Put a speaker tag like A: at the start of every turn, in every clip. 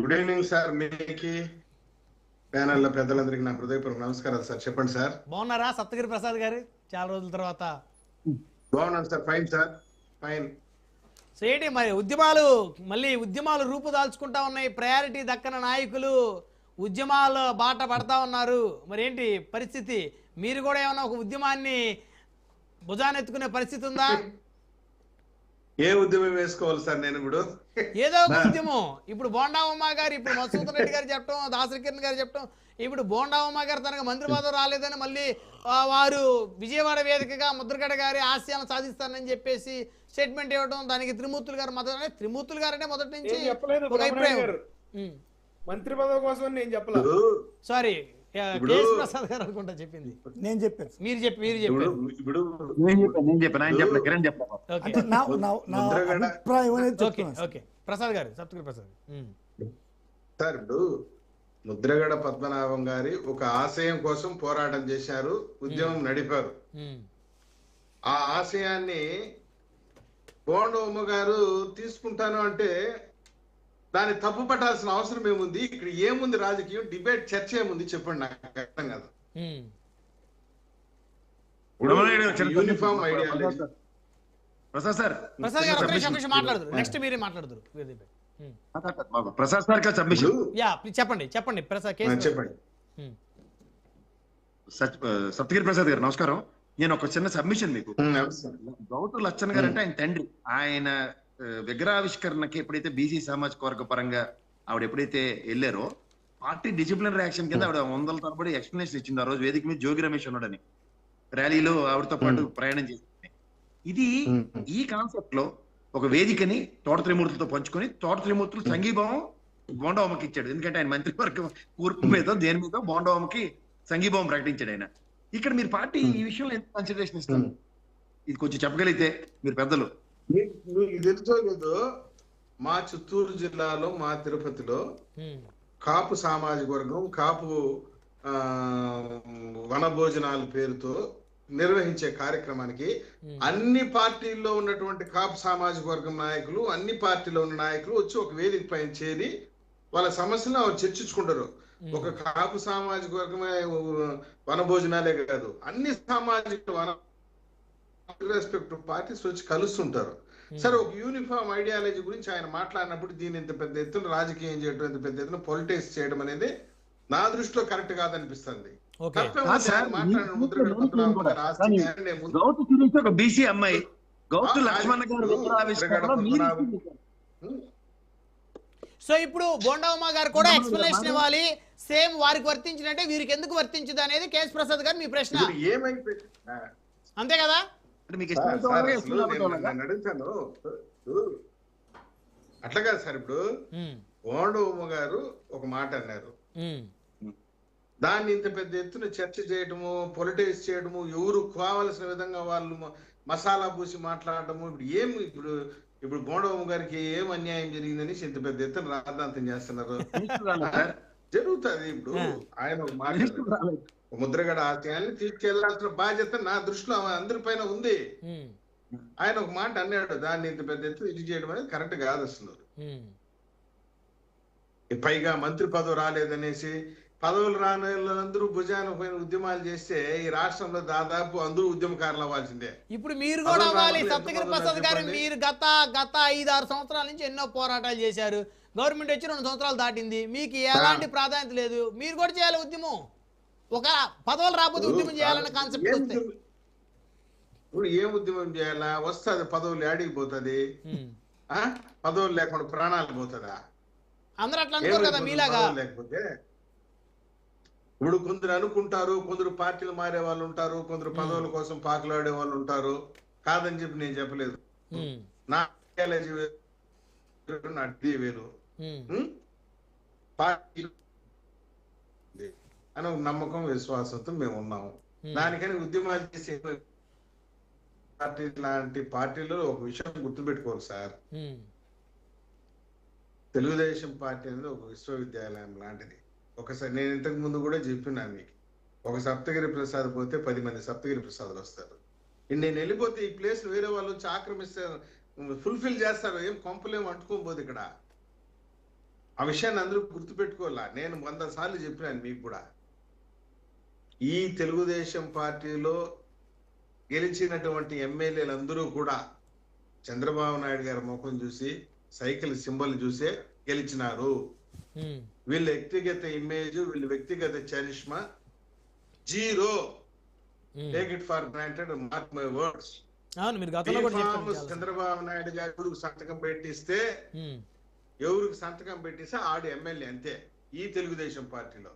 A: Good evening sir. మీకు panel పెద్దలందరికీ నా హృదయపూర్వక నమస్కారాలు సార్. చెప్పండి సార్.
B: బాగున్నారా సప్తగిరి ప్రసాద్ గారు? చాలా రోజుల తర్వాత.
A: బాగున్నాను sir. Fine sir, fine.
B: So ఏంటి మరి ఉద్యమాలు రూపుదాల్చుకుంటా ఉన్నాయి. ప్రయారిటీ దక్కన నాయకులు ఉద్యమాలు బాట పడతా ఉన్నారు. మరి ఏంటి పరిస్థితి? మీరు కూడా ఏమైనా ఒక ఉద్యమాన్ని భుజానెత్తుకునే పరిస్థితి ఉందా?
A: ఏ ఉద్యమం వేసుకోవాలి సార్? నేను ఇప్పుడు
B: ఏదో ఒక ఉద్యమం. ఇప్పుడు బోండా ఉమ్మ గారు, ఇప్పుడు మసూద్ రెడ్డి గారు చెప్పడం, దాసరి కిరణ్ గారు చెప్పడం, ఇప్పుడు బోండా ఉమ్మ గారు తనకు మంత్రి పదవి రాలేదని మళ్ళీ వారు విజయవాడ వేదికగా ముద్రగడ గారి ఆశయాలను సాధిస్తానని చెప్పేసి స్టేట్మెంట్ ఇవ్వడం, దానికి త్రిమూర్తులు గారు మద్దతు. త్రిమూర్తులు గారు అంటే మొదటి నుంచి ఒక అభిప్రాయం.
C: మంత్రి పదవి కోసం నేను చెప్పలేదు.
B: సారీ, కేఎస్ ప్రసాద్ గారు అనుకుంటా చెప్పింది.
D: నేను చెప్పాను.
B: మీరు చెప్పారు.
A: ఇప్పుడు
B: ఓకే ప్రసాద్ గారు, సప్తగిరి ప్రసాద్
A: సార్, ఇప్పుడు ముద్రగడ పద్మనాభం గారి ఒక ఆశయం కోసం పోరాటం చేశారు, ఉద్యమం నడిపారు. ఆ ఆశయాన్ని బోండమ్మ గారు తీసుకుంటాను అంటే దాన్ని తప్పు పట్టాల్సిన అవసరం ఏముంది? ఇక్కడ ఏముంది? రాజకీయం డిబేట్ చర్చ ఏముంది? చెప్పండి, నాకు అర్థం కాదు. Uniform idea
E: Prasad sir,
B: Prasad గారు మాట్లాడదు. నెక్స్ట్ మీరే మాట్లాడదురు.
E: Prasad sir submission.
B: యా చెప్పండి ప్రసాద్.
A: చెప్పండి.
E: సప్తగిరి ప్రసాద్ గారు నమస్కారం. నేను ఒక చిన్న సబ్మిషన్ మీకు. గౌతు లచ్చన్ గారు అంటే ఆయన తండ్రి. ఆయన విగ్రహావిష్కరణకి ఎప్పుడైతే బీసీ సామాజిక వర్గ పరంగా ఆవిడ ఎప్పుడైతే వెళ్ళారో, పార్టీ డిసిప్లినరీ యాక్షన్ కింద ఆవిడ 100 తరబడి ఎక్స్ప్లెనేషన్ ఇచ్చింది. ఆ రోజు వేదిక మీద జోగి రమేష్ ఉన్నాడని ర్యాలీలో ఆవిడతో పాటు ప్రయాణం చేసింది. ఇది ఈ కాన్సెప్ట్ లో ఒక వేదికని తోట త్రిమూర్తులతో పంచుకొని తోట త్రిమూర్తులు సంఘీభావం బోండవమ్మకి ఇచ్చాడు. ఎందుకంటే ఆయన మంత్రివర్గం కూర్పు మీద దేని మీద బోండవమ్మకి సంఘీభావం ప్రకటించాడు ఆయన. ఇక్కడ మీరు పార్టీ ఈ విషయంలో ఎంత కన్సిడరేషన్ ఇస్తారు? ఇది కొంచెం చెప్పగలిగితే మీరు పెద్దలు.
A: మీకు తెలుసో లేదో, మా చిత్తూరు జిల్లాలో, మా తిరుపతిలో కాపు సామాజిక వర్గం కాపు వన భోజనాల పేరుతో నిర్వహించే కార్యక్రమానికి అన్ని పార్టీల్లో ఉన్నటువంటి కాపు సామాజిక వర్గం నాయకులు, అన్ని పార్టీలో ఉన్న నాయకులు వచ్చి ఒక వేదిక పైన చేరి వాళ్ళ సమస్యలను చర్చించుకుంటారు. ఒక కాపు సామాజిక వర్గమే వన భోజనాలే కాదు, అన్ని సామాజిక రెస్పెక్టివ్ పార్టీస్ వచ్చి కలుస్తుంటారు. సరే, ఒక యూనిఫామ్ ఐడియాలజీ గురించి ఆయన మాట్లాడినప్పుడు దీన్ని ఇంత పెద్ద ఎత్తున రాజకీయం చేయడం, ఇంత పెద్ద ఎత్తున పొలిటిక్స్ చేయడం అనేది నా దృష్టిలో కరెక్ట్ కాదనిపిస్తుంది.
E: బీసీ అమ్మాయి గౌతు లక్ష్మణ్ గారు.
B: సో ఇప్పుడు బోండమ్మ గారు కూడా ఎక్స్ప్లెనేషన్ ఇవ్వాలి. సేమ్ వారికి వర్తించినట్టే వీరికి ఎందుకు వర్తించదు అనేది కేఎస్ ప్రసాద్ గారు మీ ప్రశ్న. అంతే కదా?
A: అడుగుతాను. అట్లా కాదు సార్. ఇప్పుడు బోండమ్మ గారు ఒక మాట అన్నారు, దాన్ని ఇంత పెద్ద ఎత్తున చర్చ చేయడము, పొలిటిక్స్ చేయడము, ఎవరు కావాల్సిన విధంగా వాళ్ళు మసాలా పూసి మాట్లాడటము. ఇప్పుడు బోండమ్మ గారికి ఏం అన్యాయం జరిగిందని ఇంత పెద్ద ఎత్తున రాద్ధాంతం చేస్తున్నారు. జరుగుతుంది. ఇప్పుడు ఆయన ఒక మాట, ముద్రగడ ఆశయాన్ని తీసుకెళ్లాల్సిన బాధ్యత నా దృష్టిలో అందరిపైన ఉంది. ఆయన ఒక మాట అన్నాడు, దాన్ని ఇంత పెద్ద ఎత్తున ఇది చేయడం అనేది కరెక్ట్ కాదు అసలు. పైగా మంత్రి పదవి రాలేదనేసి పదవులు రాని వాళ్ళందరూ భుజాన పైన ఉద్యమాలు చేస్తే ఈ రాష్ట్రంలో దాదాపు అందరూ ఉద్యమకారులు అవ్వాల్సిందే.
B: ఇప్పుడు మీరు కూడా అవ్వాలి. సప్తగిరి ప్రసాద్ గారు, మీరు గత 5-6 సంవత్సరాల నుంచి ఎన్నో పోరాటాలు చేశారు. గవర్నమెంట్ వచ్చి 2 సంవత్సరాలు దాటింది, మీకు ఎలాంటి ప్రాధాన్యత లేదు. మీరు కూడా చేయాలి ఉద్యమం. ఒక పదవులు రాకపోతే ఉద్యమం చేయాలన్న కాన్సెప్ట్ వస్తే
A: ఇప్పుడు ఏం ఉద్యమం చేయాలా? వస్తుంది పదవులు యాడికి పోతుంది? పదవులు లేకుండా ప్రాణాలు పోతుందా?
B: అందరూ అట్లా అనుకోరు కదా మీలాగా.
A: లేకపోతే ఇప్పుడు కొందరు అనుకుంటారు, కొందరు పార్టీలు మారే వాళ్ళు ఉంటారు, కొందరు పదవుల కోసం పాకులాడే వాళ్ళు ఉంటారు. కాదని చెప్పి నేను చెప్పలేదు. నా వేరు పార్టీ అని ఒక నమ్మకం, విశ్వాసంతో మేము ఉన్నాము. దానికని ఉద్యమాలు చేసే పార్టీ లాంటి పార్టీలో ఒక విషయం గుర్తుపెట్టుకోవాలి సార్. తెలుగుదేశం పార్టీ అనేది ఒక విశ్వవిద్యాలయం లాంటిది. ఒకసారి నేను ఇంతకు ముందు కూడా చెప్పినాను మీకు, ఒక సప్తగిరి ప్రసాద్ పోతే 10 మంది సప్తగిరి ప్రసాదులు వస్తారు. నేను వెళ్ళిపోతే ఈ ప్లేస్ వేరే వాళ్ళు వచ్చి ఆక్రమిస్తే ఫుల్ఫిల్ చేస్తారు. ఏం కొంపలేం అంటుకోబోదు ఇక్కడ. ఆ విషయాన్ని అందరూ గుర్తుపెట్టుకోవాలా. నేను 100 సార్లు చెప్పినాను మీకు కూడా. ఈ తెలుగుదేశం పార్టీలో గెలిచినటువంటి ఎమ్మెల్యేలందరూ కూడా చంద్రబాబు నాయుడు గారి ముఖం చూసి, సైకిల్ సింబల్ చూసే గెలిచినారు. వీళ్ళ వ్యక్తిగత ఇమేజ్, వీళ్ళ వ్యక్తిగత charisma zero. Take it for granted, mark my words. Chandrababu Naidu గారు ఎవరికి సంతకం పెట్టిస్తే ఆడు ఎమ్మెల్యే అంతే ఈ తెలుగుదేశం పార్టీలో.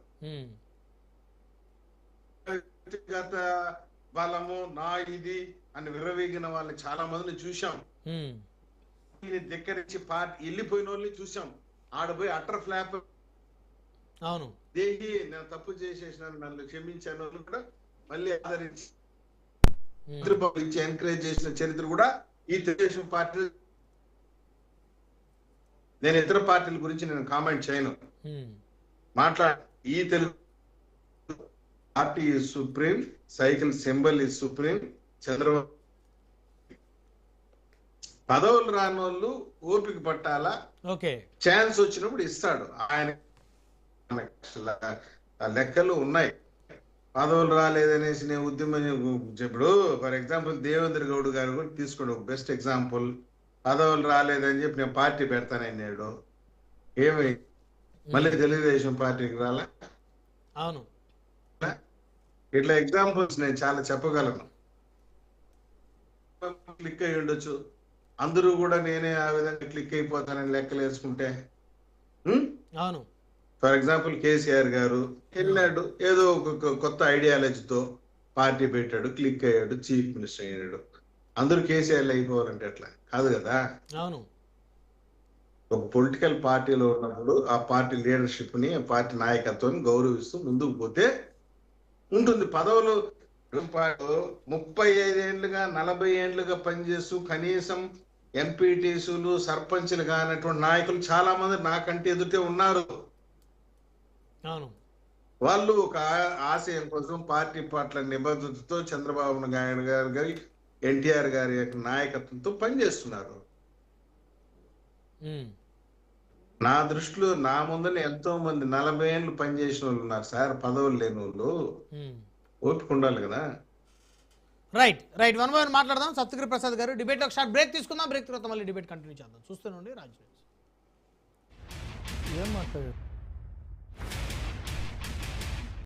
A: వ్యక్తిగత బలము నా ఇది అని విర్రవీగిన వాళ్ళని చాలా మందిని చూసాం. ధిక్కరించి పార్టీ వెళ్ళిపోయిన వాళ్ళని చూసాం. ఆడపోయి అటర్ ఫ్లాప్
B: అవును
A: దేహి నేను తప్పు చేసేసినాను నన్ను క్షమించాను వాళ్ళు కూడా మళ్ళీ ఆదరించి ఇచ్చి ఎంకరేజ్ చేసిన చరిత్ర కూడా ఈ తెలుగుదేశం పార్టీ. నేను ఇతర పార్టీల గురించి నేను కామెంట్ చేయను. ఈ Telugu party is supreme, cycle symbol is supreme. Chandrababu పదవులు రాని వాళ్ళు ఓపిక పట్టాలా, ఛాన్స్ వచ్చినప్పుడు ఇస్తాడు. ఆయన లెక్కలు ఉన్నాయి. పదవులు రాలేదనేసి నేను ఉద్యమం ఇప్పుడు ఫర్ ఎగ్జాంపుల్ దేవేంద్ర గౌడ్ గారు కూడా తీసుకోండి, ఒక బెస్ట్ ఎగ్జాంపుల్. పదవులు రాలేదని చెప్పి నేను పార్టీ పెడతానన్నాడు. ఏమి మళ్ళీ తెలుగుదేశం పార్టీకి రాలా?
B: అవును.
A: ఇట్లా ఎగ్జాంపుల్స్ నేను చాలా చెప్పగలను. క్లిక్ అయ్యి ఉండొచ్చు, అందరూ కూడా నేనే ఆ విధంగా క్లిక్ అయిపోతానని లెక్కలు వేసుకుంటే.
B: అవును.
A: ఫర్ ఎగ్జాంపుల్ కేసీఆర్ గారు వెళ్ళాడు, ఏదో ఒక కొత్త ఐడియాలజీతో పార్టీ పెట్టాడు, క్లిక్ అయ్యాడు, చీఫ్ మినిస్టర్ అయ్యాడు. అందరూ కేసీఆర్ అయిపోవాలంటే ఎట్లా? కాదు కదా.
B: అవును.
A: ఒక పొలిటికల్ పార్టీలో ఉన్నప్పుడు ఆ పార్టీ లీడర్షిప్ ని, ఆ పార్టీ నాయకత్వాన్ని గౌరవిస్తూ ముందుకు పోతే ఉంటుంది. పదవులు 35 ఏళ్లుగా 40 ఏళ్లుగా పనిచేస్తూ కనీసం ఎంపీటీసీలు, సర్పంచ్లు కానటువంటి నాయకులు చాలా మంది నాకంటే ఎదుటే ఉన్నారు. వాళ్ళు ఒక ఆశయం కోసం పార్టీ పట్ల నిబద్ధతతో చంద్రబాబు నాయుడు గారి, ఎన్టీఆర్ గారి యొక్క నాయకత్వంతో పనిచేస్తున్నారు. నా దృష్టిలో నా ముందర ఎంతో మంది 40 ఏళ్ళు పనిచేసిన వాళ్ళు ఉన్నారు సార్, పదవులు లేని వాళ్ళు. ఓపిక ఉండాలి కదా.
B: Right right. One by one మాట్లాడదాం. సప్తగిరి ప్రసాద్ గారు డిబేట్ ఒక షార్ట్ బ్రేక్ తీసుకుందాం. బ్రేక్ తర్వాత మళ్ళీ డిబేట్ కంటిన్యూ చేద్దాం. చూస్తూనే ఉండి రాజ్.
D: ఏం మాట్లాడారు?